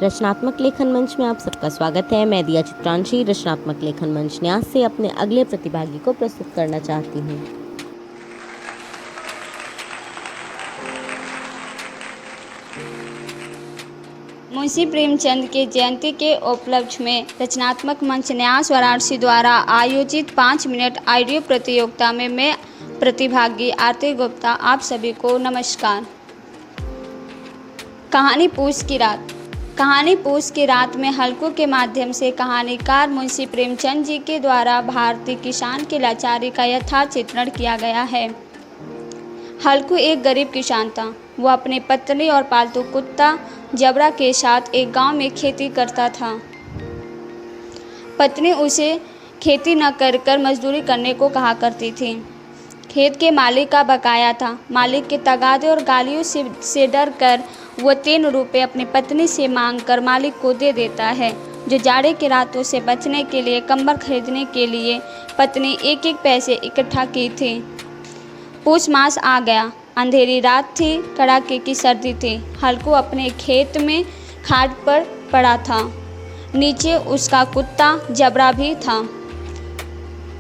रचनात्मक लेखन मंच में आप सबका स्वागत है। मैं दिया चित्रांशी रचनात्मक लेखन मंच न्यास से अपने अगले प्रतिभागी को प्रस्तुत करना चाहती हूँ। मुंशी प्रेमचंद के जयंती के उपलक्ष्य में रचनात्मक मंच न्यास वाराणसी द्वारा आयोजित 5 मिनट ऑडियो प्रतियोगिता में मैं प्रतिभागी आरती गुप्ता आप सभी को नमस्कार। कहानी पूस की रात। कहानी पूस की रात में हल्कू के माध्यम से कहानीकार मुंशी प्रेमचंद जी के द्वारा भारतीय किसान की लाचारी का यथार्थ चित्रण किया गया है। हल्कू एक गरीब किसान था। वो अपनी पत्नी और पालतू कुत्ता जबरा के साथ एक गांव में खेती करता था। पत्नी उसे खेती न कर मजदूरी करने को कहा करती थी। खेत के मालिक का बकाया था। मालिक के तगादे और गालियों से डर कर वो 3 रुपये अपनी पत्नी से मांगकर मालिक को दे देता है, जो जाड़े की रातों से बचने के लिए कंबल खरीदने के लिए पत्नी एक पैसे इकट्ठा की थी। पूस मास आ गया। अंधेरी रात थी। कड़ाके की सर्दी थी। हल्कू अपने खेत में खाट पर पड़ा था। नीचे उसका कुत्ता जबरा भी था।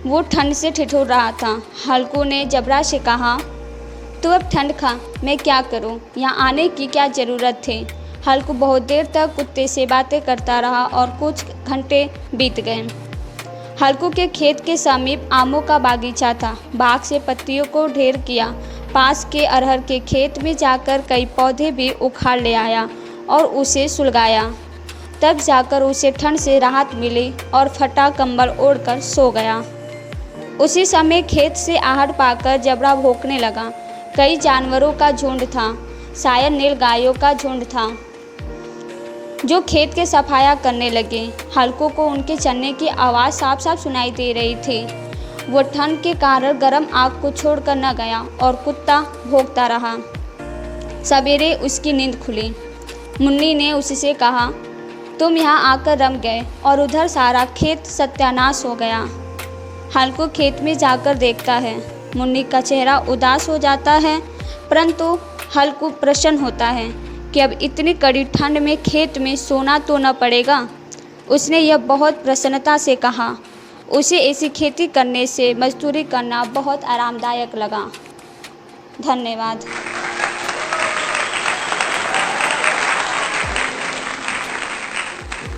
वो ठंड से ठिठुर रहा था। हल्कू ने जबरा से कहा, तू अब ठंड खा, मैं क्या करूं? यहाँ आने की क्या ज़रूरत थी? हल्कू बहुत देर तक कुत्ते से बातें करता रहा और कुछ घंटे बीत गए। हल्कू के खेत के समीप आमों का बागीचा था। बाग से पत्तियों को ढेर किया। पास के अरहर के खेत में जाकर कई पौधे भी उखाड़ ले आया और उसे सुलगाया। तब जाकर उसे ठंड से राहत मिली और फटा कंबल ओढ़कर सो गया। उसी समय खेत से आहट पाकर जबरा भौंकने लगा। कई जानवरों का झुंड था। शायद नील गायों का झुंड था, जो खेत के सफाया करने लगे। हल्कू को उनके चलने की आवाज़ साफ साफ सुनाई दे रही थी। वो ठंड के कारण गर्म आग को छोड़कर न गया और कुत्ता भौंकता रहा। सवेरे उसकी नींद खुली। मुन्नी ने उससे कहा, तुम यहाँ आकर रम गए और उधर सारा खेत सत्यानाश हो गया। हल्कू खेत में जाकर देखता है। मुन्नी का चेहरा उदास हो जाता है, परंतु हल्कू प्रसन्न होता है कि अब इतनी कड़ी ठंड में खेत में सोना तो न पड़ेगा। उसने यह बहुत प्रसन्नता से कहा। उसे ऐसी खेती करने से मजदूरी करना बहुत आरामदायक लगा। धन्यवाद।